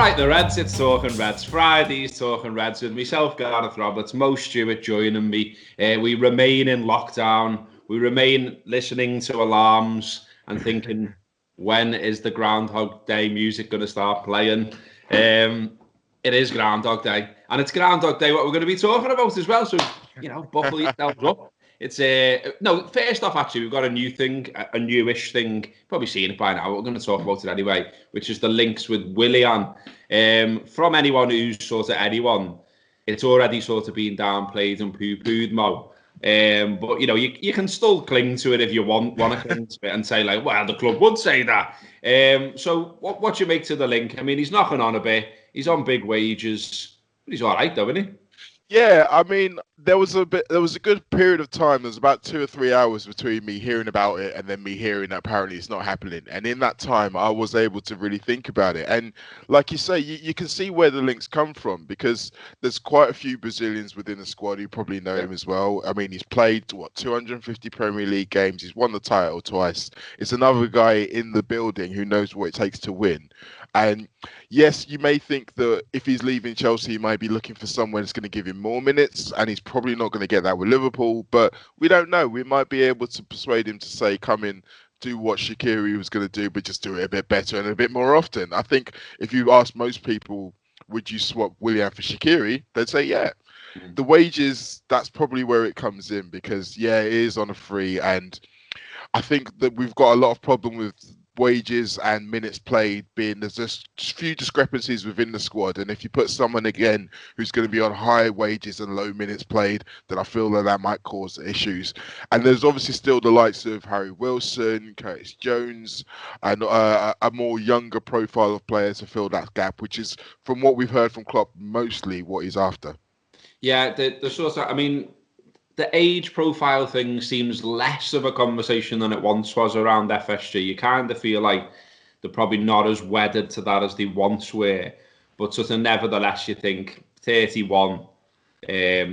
Right, the Reds, it's Talking Reds. Friday's Talking Reds with myself, Gareth Roberts, Mo Stewart joining me. We remain in lockdown. We remain listening to alarms and thinking, when is the Groundhog Day music going to start playing? It is Groundhog Day. And it's Groundhog Day what we're going to be talking about as well. So, buckle yourselves up. It's no. First off, actually, we've got a new thing, a newish thing. Probably seen it by now. We're going to talk about it anyway, which is the links with Willian. From anyone who's sort of anyone, it's already sort of been downplayed and poo-pooed, Mo. But you can still cling to it if you want to cling to it and say like, well, the club would say that. So what do you make to the link? I mean, he's knocking on a bit. He's on big wages, but he's all right, though, isn't he? Yeah, I mean, there was a good period of time. There was about 2 or 3 hours between me hearing about it and then me hearing that apparently it's not happening. And in that time, I was able to really think about it. And like you say, you can see where the links come from because there's quite a few Brazilians within the squad. You probably know him as well. I mean, he's played 250 Premier League games. He's won the title twice. It's another guy in the building who knows what it takes to win. And yes, you may think that if he's leaving Chelsea, he might be looking for someone that's going to give him more minutes, and he's probably not going to get that with Liverpool. But we don't know. We might be able to persuade him to say, come in, do what Shaqiri was going to do, but just do it a bit better and a bit more often. I think if you ask most people, would you swap Willian for Shaqiri? They'd say, yeah. The wages, that's probably where it comes in because, yeah, it is on a free. And I think that we've got a lot of problem with wages and minutes played being there's just few discrepancies within the squad, and if you put someone again who's going to be on high wages and low minutes played, then I feel that might cause issues. And there's obviously still the likes of Harry Wilson, Curtis Jones, and a more younger profile of players to fill that gap, which is from what we've heard from Klopp mostly what he's after. Yeah, the sort of, I mean, the age profile thing seems less of a conversation than it once was around FSG. You kind of feel like they're probably not as wedded to that as they once were. But sort of nevertheless, you think 31,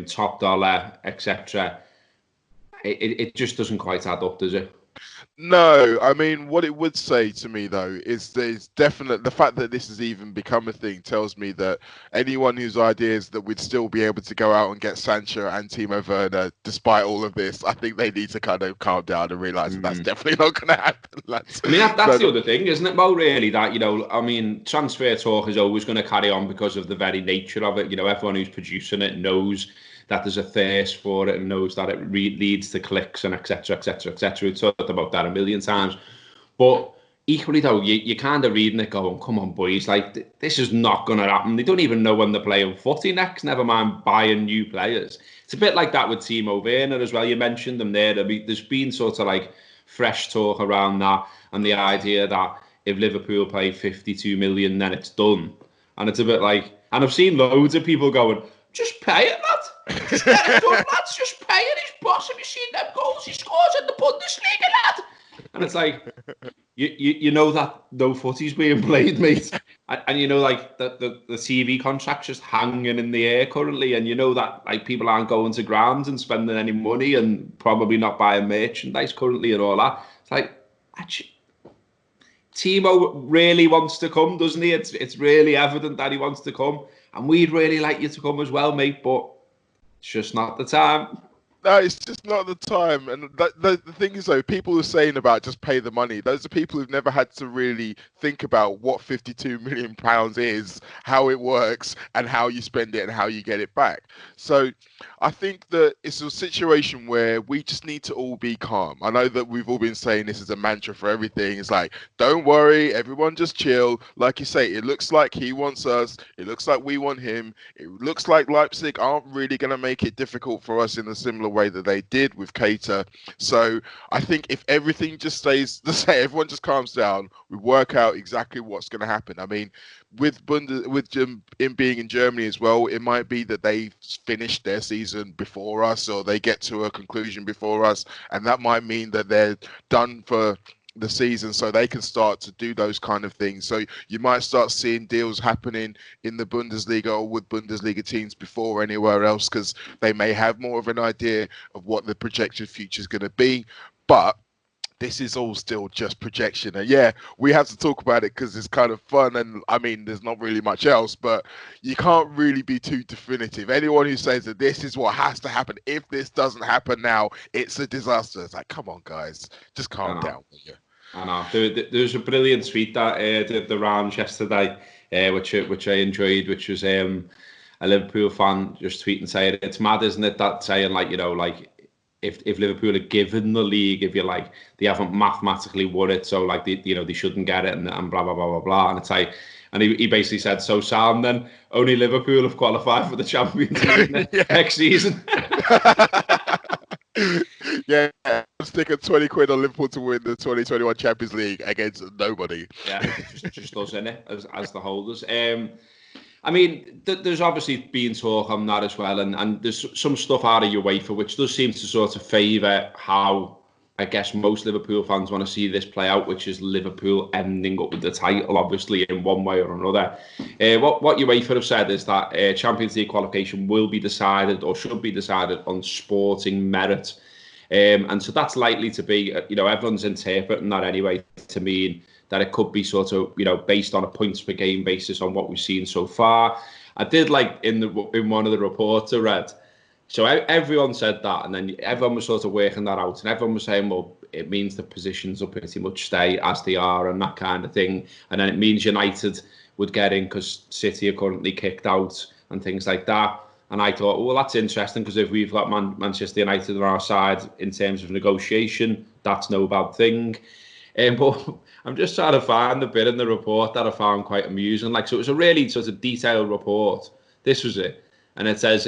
top dollar, etc. It just doesn't quite add up, does it? No, I mean, what it would say to me, though, is there's definite the fact that this has even become a thing tells me that anyone whose ideas that we'd still be able to go out and get Sancho and Timo Werner, despite all of this, I think they need to kind of calm down and realise that's definitely not going to happen. I mean, that's the other thing, isn't it, Mo, really? That, I mean, transfer talk is always going to carry on because of the very nature of it. Everyone who's producing it knows that there's a thirst for it and knows that it leads to clicks and etc. We've talked about that a million times. But equally, though, you're kind of reading it going, come on, boys, like, this is not going to happen. They don't even know when they're playing footy next, never mind buying new players. It's a bit like that with Timo Werner as well. You mentioned them there. There's been sort of like fresh talk around that and the idea that if Liverpool pay 52 million, then it's done. And it's a bit like, and I've seen loads of people going, just pay it, lad. Just get it done, lads. Just pay it. His boss. Have you seen them goals he scores in the Bundesliga, lad? And it's like, you know that no footy's being played, mate. And you know, like, the TV contract's just hanging in the air currently. And you know that, like, people aren't going to grounds and spending any money and probably not buying merchandise currently and all that. It's like, actually, Timo really wants to come, doesn't he? It's really evident that he wants to come. And we'd really like you to come as well, mate, but it's just not the time. No, it's just not the time. And the thing is, though, people are saying about just pay the money. Those are people who've never had to really think about what £52 million is, how it works, and how you spend it and how you get it back. So I think that it's a situation where we just need to all be calm. I know that we've all been saying this is a mantra for everything. It's like, don't worry, everyone just chill. Like you say, it looks like he wants us. It looks like we want him. It looks like Leipzig aren't really going to make it difficult for us in a similar way that they did with Keita. So I think if everything just stays the same, everyone just calms down, we work out exactly what's going to happen. I mean, with him being in Germany as well, it might be that they finish their season before us or they get to a conclusion before us, and that might mean that they're done for the season, so they can start to do those kind of things. So you might start seeing deals happening in the Bundesliga or with Bundesliga teams before anywhere else, because they may have more of an idea of what the projected future is going to be. But this is all still just projection. And yeah, we have to talk about it because it's kind of fun. And I mean, there's not really much else, but you can't really be too definitive. Anyone who says that this is what has to happen, if this doesn't happen now, it's a disaster. It's like, come on, guys, just calm down. I know. There was a brilliant tweet that did the rounds yesterday, which I enjoyed, which was a Liverpool fan just tweeting saying, it's mad, isn't it, that saying, like, you know, like, if Liverpool are given the league, if you like, they haven't mathematically won it, so like they shouldn't get it, and blah blah blah blah blah. And it's like, and he basically said, so Sam, then only Liverpool have qualified for the Champions League next season. Yeah, stick a 20 quid on Liverpool to win the 2021 Champions League against nobody. Yeah, just us in it as the holders. I mean, there's obviously been talk on that as well, and there's some stuff out of UEFA which does seem to sort of favour how I guess most Liverpool fans want to see this play out, which is Liverpool ending up with the title, obviously, in one way or another. What UEFA have said is that Champions League qualification will be decided, or should be decided, on sporting merit. And so that's likely to be, everyone's interpreting that anyway to mean that it could be sort of, based on a points per game basis on what we've seen so far. I did like in one of the reports I read, so everyone said that, and then everyone was sort of working that out, and everyone was saying, well, it means the positions will pretty much stay as they are and that kind of thing. And then it means United would get in because City are currently kicked out and things like that. And I thought, well, that's interesting, because if we've got Manchester United on our side in terms of negotiation, that's no bad thing. But I'm just trying to find the bit in the report that I found quite amusing. Like, so it was a really sort of detailed report. This was it. And it says,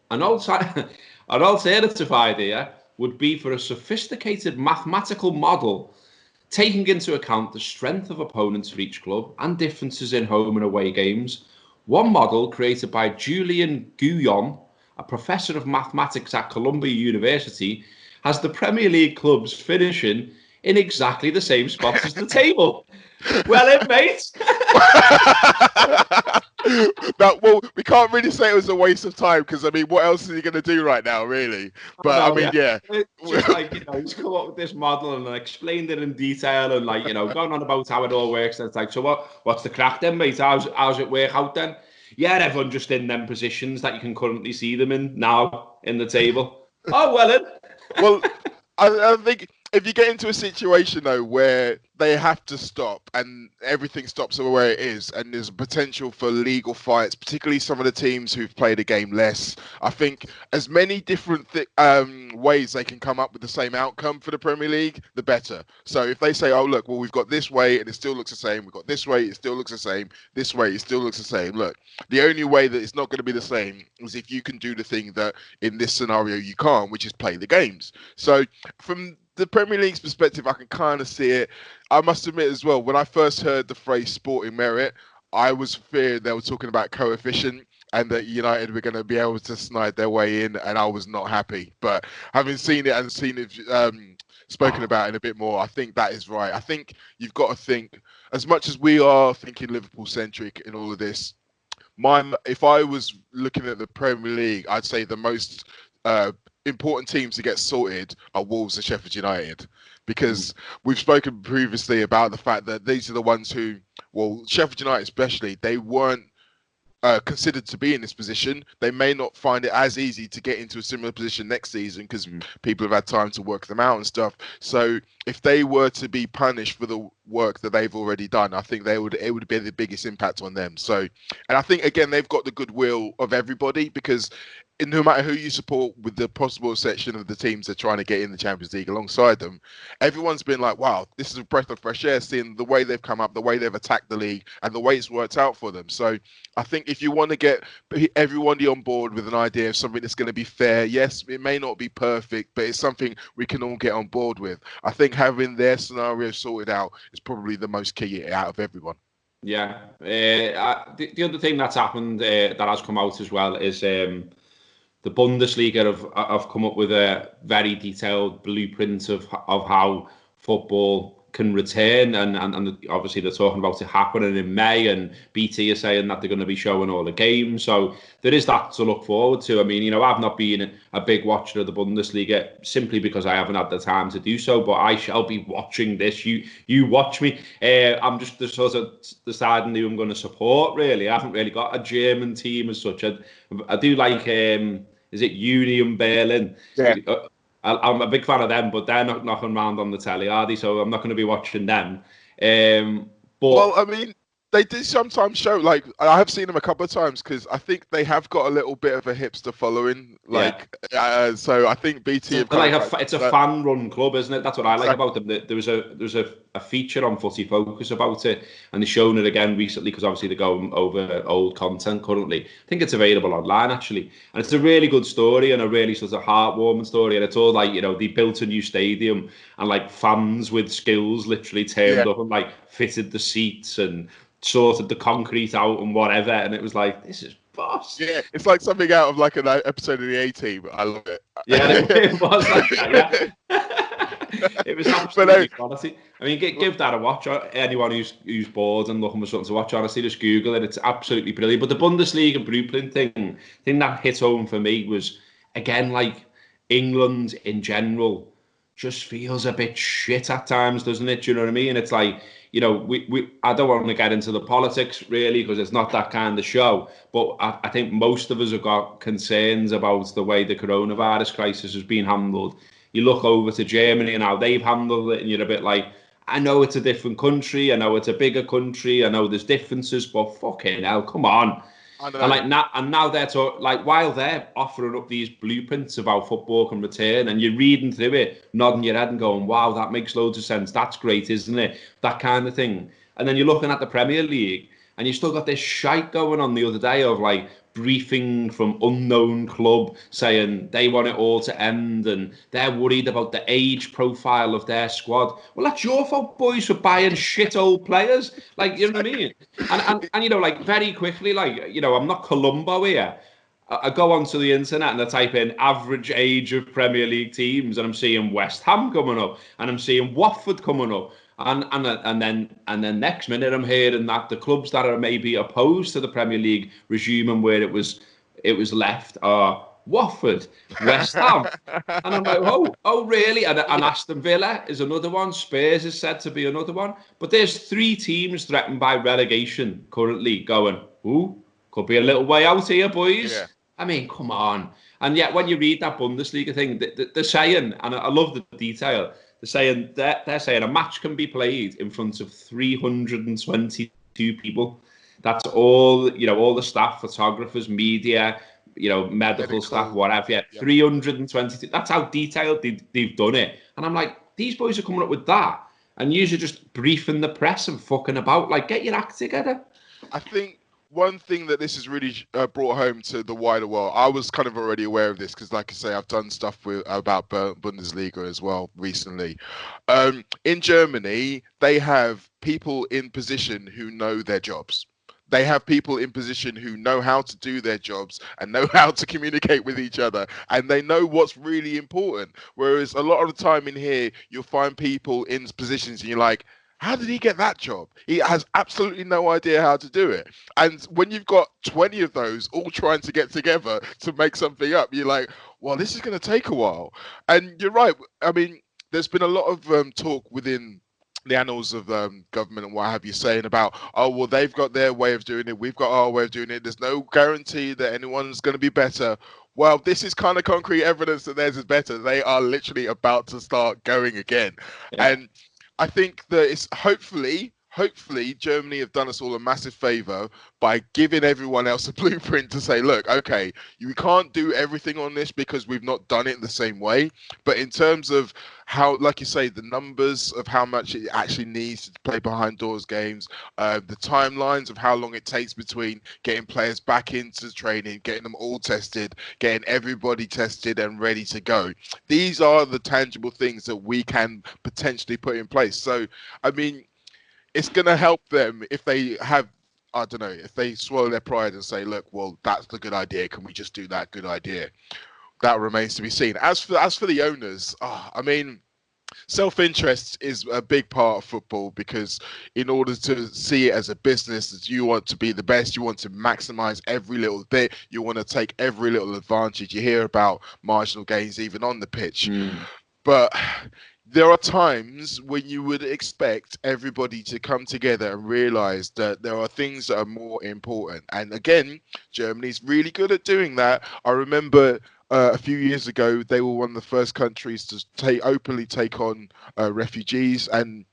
an alternative idea would be for a sophisticated mathematical model taking into account the strength of opponents for each club and differences in home and away games. One model created by Julian Guyon, a professor of mathematics at Columbia University, has the Premier League clubs finishing in exactly the same spots as the table. Well, mate. Well, we can't really say it was a waste of time, because I mean, what else is he going to do right now, really? But I mean, yeah. It's just like, he's come up with this model and explained it in detail, and like, going on about how it all works. And it's like, so what's the crack then, mate? How's it work out then? Yeah, everyone just in them positions that you can currently see them in now in the table. Oh, well then. Well, I think if you get into a situation, though, where they have to stop and everything stops where it is, and there's potential for legal fights, particularly some of the teams who've played a game less, I think as many different ways they can come up with the same outcome for the Premier League, the better. So if they say, oh, look, well, we've got this way and it still looks the same, we've got this way, it still looks the same, this way, it still looks the same. Look, the only way that it's not going to be the same is if you can do the thing that in this scenario you can't, which is play the games. So from the Premier League's perspective, I can kind of see it. I must admit as well, when I first heard the phrase sporting merit, I was feared they were talking about coefficient and that United were going to be able to snide their way in, and I was not happy. But having seen it and seen it spoken about in a bit more, I think that is right. I think you've got to think, as much as we are thinking Liverpool-centric in all of this, if I was looking at the Premier League, I'd say the most important teams to get sorted are Wolves and Sheffield United, because we've spoken previously about the fact that these are the ones who, well, Sheffield United especially, they weren't considered to be in this position. They may not find it as easy to get into a similar position next season because people have had time to work them out and stuff. So if they were to be punished for the work that they've already done, I think it would be the biggest impact on them. So, and I think again they've got the goodwill of everybody, because no matter who you support, with the possible exception of the teams that are trying to get in the Champions League alongside them, everyone's been like, wow, this is a breath of fresh air, seeing the way they've come up, the way they've attacked the league, and the way it's worked out for them. So I think if you want to get everybody on board with an idea of something that's going to be fair, yes, it may not be perfect, but it's something we can all get on board with. I think having their scenario sorted out is probably the most key out of everyone. Yeah. The other thing that's happened that has come out as well is the Bundesliga have come up with a very detailed blueprint of how football can return, and obviously they're talking about it happening in May, and BT are saying that they're going to be showing all the games, so there is that to look forward to. I mean, you know, I've not been a big watcher of the Bundesliga simply because I haven't had the time to do so, but I shall be watching this. You watch me. I'm just sort of deciding who I'm going to support, really. I haven't really got a German team as such. I do like, is it Union Berlin? Yeah. I'm a big fan of them, but they're not knocking around on the telly, are they? So I'm not going to be watching them. Well, I mean, they do sometimes show, like, I have seen them a couple of times because I think they have got a little bit of a hipster following. Like, so I think BT have it's a fan-run club, isn't it? That's what I like about them. There was a feature on Footy Focus about it, and they've shown it again recently because obviously they're going over old content currently. I think it's available online, actually. And it's a really good story and a really sort of heartwarming story. And it's all like, you know, they built a new stadium and like fans with skills literally turned up and like fitted the seats and sorted the concrete out and whatever, and it was like, this is boss. Yeah, it's like something out of like an episode of the A-Team. I love it. Yeah, it was like that, yeah. It was absolutely quality. I mean, give that a watch. Anyone who's bored and looking for something to watch, honestly, just Google it. It's absolutely brilliant. But the Bundesliga blueprint thing that hit home for me was, again, like, England in general just feels a bit shit at times, doesn't it? Do you know what I mean? It's like, you know, I don't want to get into the politics really because it's not that kind of show, but I think most of us have got concerns about the way the coronavirus crisis has been handled. You look over to Germany and how they've handled it, and you're a bit like, I know it's a different country, I know it's a bigger country, I know there's differences, but fucking hell, come on. And now they're talking, like, while they're offering up these blueprints of how football can return, and you're reading through it, nodding your head and going, wow, that makes loads of sense. That's great, isn't it? That kind of thing. And then you're looking at the Premier League, and you still got this shite going on the other day of like briefing from unknown club saying they want it all to end and they're worried about the age profile of their squad. Well, that's your fault, boys, for buying shit old players. Like, you know what I mean? And you know, like, very quickly, like, you know, I'm not Columbo here. I go onto the internet and I type in average age of Premier League teams, and I'm seeing West Ham coming up, and I'm seeing Watford coming up. And then next minute I'm hearing that the clubs that are maybe opposed to the Premier League resuming where it was left are Watford, West Ham, and I'm like, oh really? And Aston Villa is another one. Spurs is said to be another one. But there's 3 teams threatened by relegation currently going, ooh, could be a little way out here, boys. Yeah. I mean, come on. And yet when you read that Bundesliga thing, they're saying, and I love the detail, they're saying a match can be played in front of 322 people. That's all, you know, all the staff, photographers, media, you know, medical staff, whatever. Yeah, 322. That's how detailed they've done it. And I'm like, these boys are coming up with that, and you're just briefing the press and fucking about. Like, get your act together. I think one thing that this has really brought home to the wider world, I was kind of already aware of this because, like I say, I've done stuff about Bundesliga as well recently. In Germany, they have people in position who know their jobs. They have people in position who know how to do their jobs and know how to communicate with each other, and they know what's really important. Whereas a lot of the time in here, you'll find people in positions and you're like, how did he get that job? He has absolutely no idea how to do it. And when you've got 20 of those all trying to get together to make something up, you're like, well, this is going to take a while. And you're right. I mean, there's been a lot of talk within the annals of government and what have you, saying about, oh, well, they've got their way of doing it, we've got our way of doing it, there's no guarantee that anyone's going to be better. Well, this is kind of concrete evidence that theirs is better. They are literally about to start going again. Yeah. And I think that it's hopefully Germany have done us all a massive favor by giving everyone else a blueprint to say, look, okay, you can't do everything on this because we've not done it the same way. But in terms of how, like you say, the numbers of how much it actually needs to play behind doors games, the timelines of how long it takes between getting players back into training, getting them all tested, getting everybody tested and ready to go. These are the tangible things that we can potentially put in place. So, I mean, it's going to help them if they have, I don't know, if they swallow their pride and say, look, well, that's the good idea. Can we just do that good idea? That remains to be seen. As for the owners, I mean, Self-interest is a big part of football, because in order to see it as a business, you want to be the best, you want to maximize every little bit, you want to take every little advantage. You hear about marginal gains even on the pitch. But there are times when you would expect everybody to come together and realize that there are things that are more important. And again, Germany's really good at doing that. I remember a few years ago, they were one of the first countries to openly take on refugees. And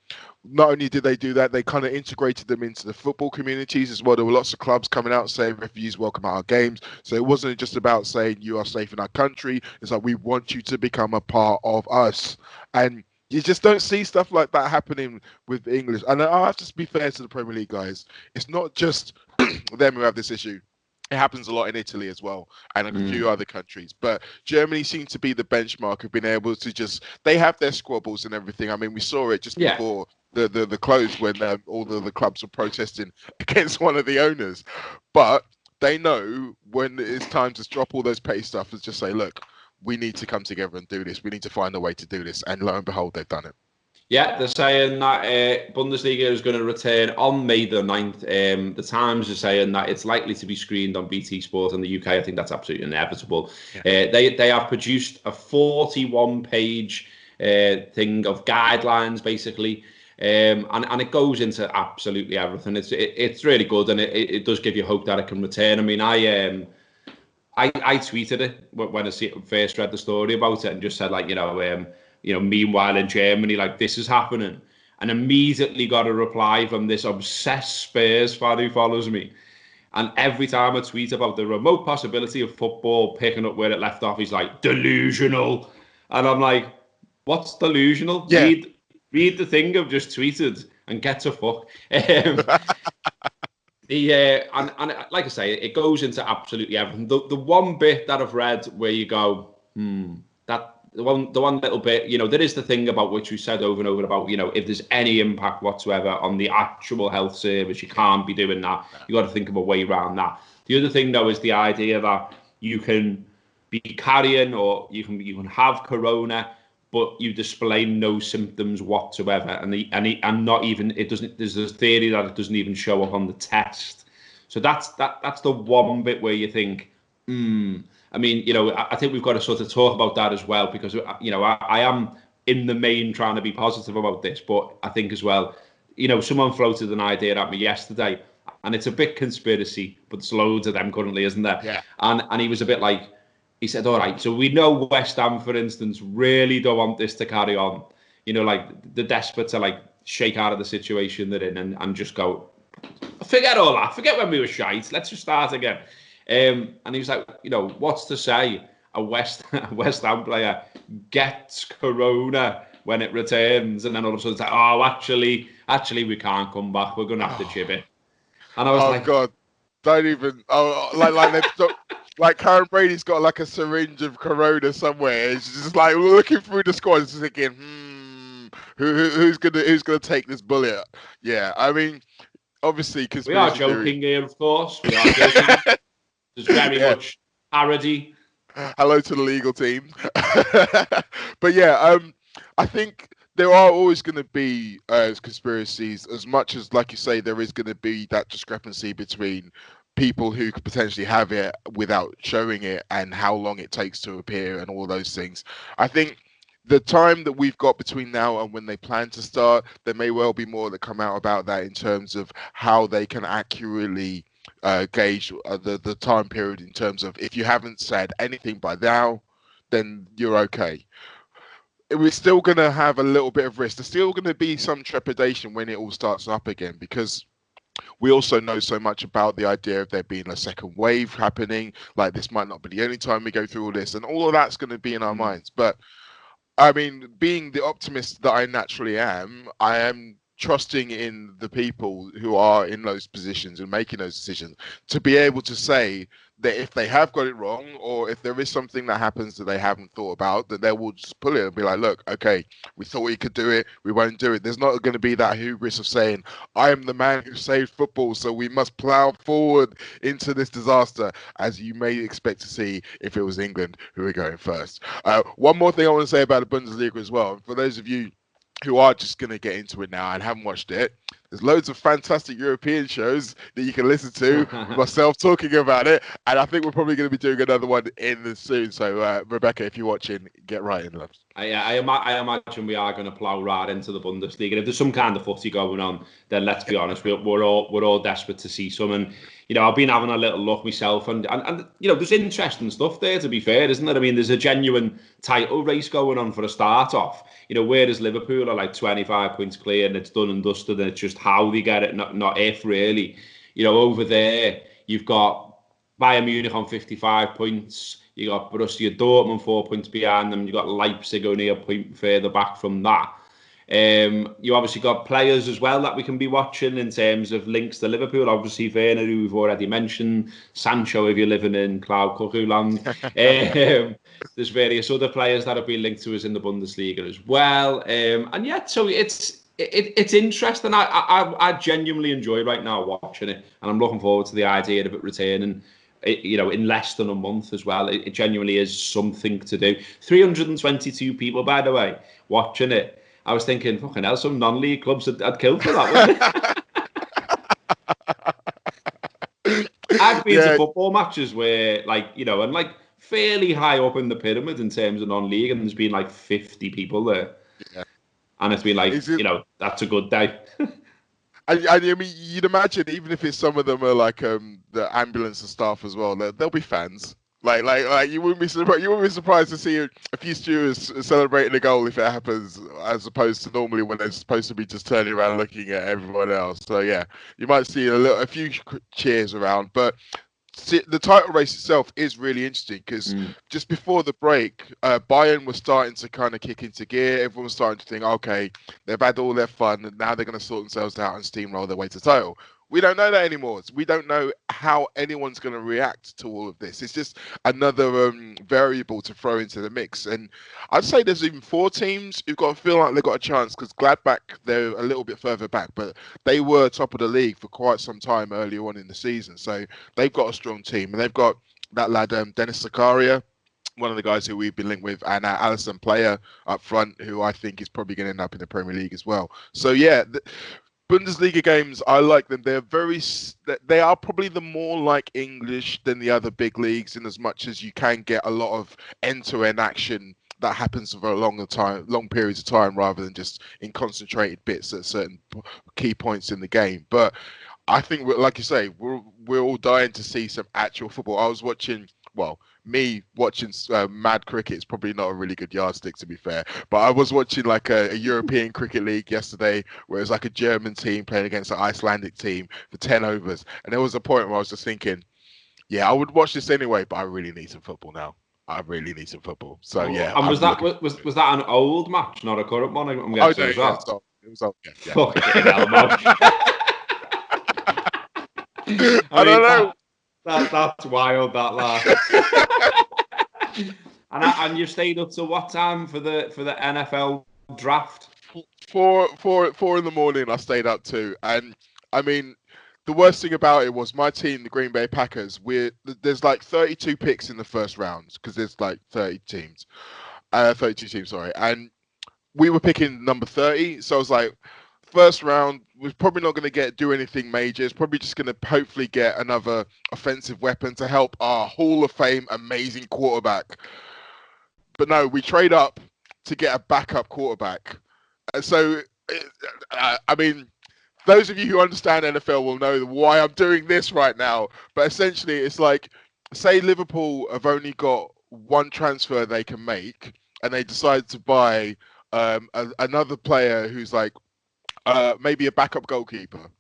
not only did they do that, they kind of integrated them into the football communities as well. There were lots of clubs coming out saying refugees welcome at our games. So it wasn't just about saying you are safe in our country. It's like, we want you to become a part of us. And you just don't see stuff like that happening with English. And I have to be fair to the Premier League guys. It's not just them who have this issue. It happens a lot in Italy as well, and a few other countries. But Germany seems to be the benchmark of being able to just, they have their squabbles and everything. I mean, we saw it just before the close when all the clubs were protesting against one of the owners. But they know when it's time to drop all those petty stuff and just say, look, we need to come together and do this. We need to find a way to do this. And lo and behold, they've done it. Yeah, they're saying that Bundesliga is going to return on May the 9th. The Times are saying that it's likely to be screened on BT Sport in the UK. I think that's absolutely inevitable. Yeah. They have produced a 41-page thing of guidelines, basically, and it goes into absolutely everything. It's really good, and it does give you hope that it can return. I mean, I tweeted it when I first read the story about it, and just said, like, meanwhile in Germany, like, this is happening, and immediately got a reply from this obsessed Spurs fan who follows me. And every time I tweet about the remote possibility of football picking up where it left off, he's like, delusional. And I'm like, what's delusional? Yeah. Read the thing I've just tweeted and get to fuck. And like I say, it goes into absolutely everything. The one bit that I've read where you go, the one little bit, there is the thing about which we said over and over about, if there's any impact whatsoever on the actual health service, you can't be doing that. You got to think of a way around that. The other thing, though, is the idea that you can be carrying, or you can have corona, but you display no symptoms whatsoever, and not even, it doesn't. There's a theory that it doesn't even show up on the test. So that's the one bit where you think, I mean, I think we've got to sort of talk about that as well, because, I am in the main trying to be positive about this, but I think as well, someone floated an idea at me yesterday, and it's a bit conspiracy, but there's loads of them currently, isn't there? Yeah. And he was a bit like, he said, all right, so we know West Ham, for instance, really don't want this to carry on. Like, they're desperate to, like, shake out of the situation they're in and just go, forget all that. Forget when we were shite. Let's just start again. And he was like, what's to say a West Ham player gets corona when it returns, and then all of a sudden it's like, oh, actually we can't come back. We're going to have to chip it. And I was like, God, don't even. Oh, like Karen Brady's got like a syringe of corona somewhere. It's just like, we're looking through the squad, it's thinking, who's gonna take this bullet? Yeah, I mean, obviously, because we are joking here, of course. We are joking. There's very much parody. Hello to the legal team. But yeah, I think there are always going to be conspiracies, as much as, like you say, there is going to be that discrepancy between people who could potentially have it without showing it, and how long it takes to appear, and all those things. I think the time that we've got between now and when they plan to start, there may well be more that come out about that, in terms of how they can accurately gauge the time period, in terms of, if you haven't said anything by now, then you're okay. We're still going to have a little bit of risk. There's still going to be some trepidation when it all starts up again, because we also know so much about the idea of there being a second wave happening. Like, this might not be the only time we go through all this, and all of that's going to be in our minds. But I mean, being the optimist that I naturally am, I am trusting in the people who are in those positions and making those decisions to be able to say that if they have got it wrong, or if there is something that happens that they haven't thought about, that they will just pull it and be like, look, okay, we thought we could do it, we won't do it. There's not going to be that hubris of saying, I am the man who saved football, so we must plough forward into this disaster, as you may expect to see if it was England who were going first. One more thing I want to say about the Bundesliga as well. For those of you who are just going to get into it now and haven't watched it, there's loads of fantastic European shows that you can listen to, myself talking about it, and I think we're probably going to be doing another one in this soon. So, Rebecca, if you're watching, get right in, love. I imagine we are going to plough right into the Bundesliga. If there's some kind of footy going on, then let's be honest, we're all desperate to see some. And I've been having a little look myself, and there's interesting stuff there. To be fair, isn't there? I mean, there's a genuine title race going on for a start off. Whereas Liverpool are like 25 points clear, and it's done and dusted, and it's just how they get it, not if really. Over there, you've got Bayern Munich on 55 points. You got Borussia Dortmund 4 points behind them. You got Leipzig only a point further back from that. You obviously got players as well that we can be watching in terms of links to Liverpool. Obviously, Werner, who we've already mentioned. Sancho, if you're living in Cloud Cuckoo Land. There's various other players that have been linked to us in the Bundesliga as well. And yeah, so it's interesting. I genuinely enjoy right now watching it, and I'm looking forward to the idea of it returning. In less than a month as well. It genuinely is something to do. 322 people, by the way, watching it. I was thinking, fucking hell, some non-league clubs I'd kill for that, wouldn't it? I've been to football matches where, and fairly high up in the pyramid in terms of non-league, and there's been like 50 people there. Yeah. And it's been like, that's a good day. I mean, you'd imagine even if it's some of them are like the ambulance and staff as well, they'll be fans. Like you wouldn't be surprised to see a few stewards celebrating a goal if it happens, as opposed to normally when they're supposed to be just turning around looking at everyone else. So yeah, you might see a few cheers around, but the title race itself is really interesting because just before the break, Bayern was starting to kind of kick into gear. Everyone was starting to think, okay, they've had all their fun and now they're going to sort themselves out and steamroll their way to title. We don't know that anymore. We don't know how anyone's going to react to all of this. It's just another variable to throw into the mix. And I'd say there's even 4 teams who've got to feel like they've got a chance because Gladbach, they're a little bit further back, but they were top of the league for quite some time earlier on in the season. So they've got a strong team. And they've got that lad, Dennis Zakaria, one of the guys who we've been linked with, and Alisson Player up front, who I think is probably going to end up in the Premier League as well. So yeah, Bundesliga games, I like them. They are probably the more like English than the other big leagues, in as much as you can get a lot of end-to-end action that happens for a long periods of time, rather than just in concentrated bits at certain key points in the game. But I think, like you say, we're all dying to see some actual football. I was watching. Me watching mad cricket is probably not a really good yardstick, to be fair. But I was watching like a European cricket league yesterday, where it was like a German team playing against an Icelandic team for 10 overs. And there was a point where I was just thinking, yeah, I would watch this anyway, but I really need some football now. I really need some football. So yeah. And was that an old match, not a current one? I'm guessing as well. It was old. Yeah. Fucking hell, man. I don't know. That's wild, that lad. and you stayed up to what time for the NFL draft? 4 in the morning. I stayed up to, and I mean, the worst thing about it was my team, the Green Bay Packers. There's like 32 picks in the first round because there's like 32 teams, sorry, and we were picking number 30. So I was like, first round, we're probably not going to do anything major. It's probably just going to hopefully get another offensive weapon to help our Hall of Fame amazing quarterback. But no, we trade up to get a backup quarterback. And so, I mean, those of you who understand NFL will know why I'm doing this right now. But essentially, it's like, say Liverpool have only got one transfer they can make, and they decide to buy another player who's like, maybe a backup goalkeeper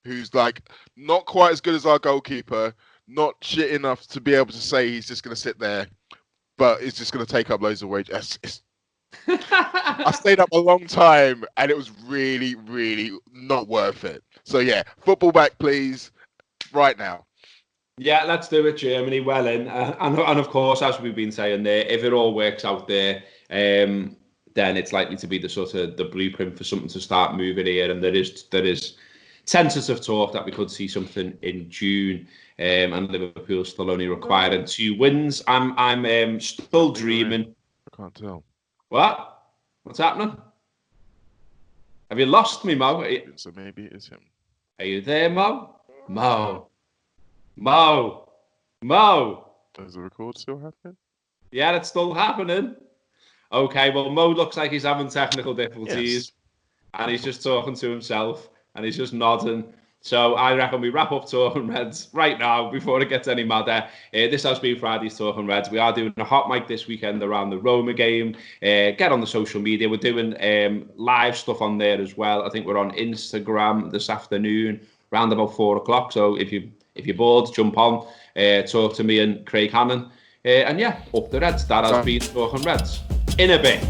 who's like not quite as good as our goalkeeper, not shit enough to be able to say he's just going to sit there, but it's just going to take up loads of wages. I stayed up a long time and it was really, really not worth it. So yeah, football back, please, right now. Yeah, let's do it, Germany. Well in. And of course, as we've been saying there, if it all works out there, then it's likely to be the blueprint for something to start moving here. And there is tentative talk that we could see something in June, and Liverpool still only requiring 2 wins. I'm still dreaming. I can't tell. What? What's happening? Have you lost me, Mo? So maybe it is him. Are you there, Mo? Mo. Mo. Mo. Does the record still happen? Yeah, it's still happening. Okay, well, Mo looks like he's having technical difficulties. Yes. And he's just talking to himself. And he's just nodding. So I reckon we wrap up Talking Reds right now before it gets any madder. This has been Friday's Talking Reds. We are doing a hot mic this weekend around the Roma game. Get on the social media. We're doing live stuff on there as well. I think we're on Instagram this afternoon around about 4:00. So if you're bored, jump on. Talk to me and Craig Hannon. And yeah, up the Reds. That has been Talking Reds. In a bit.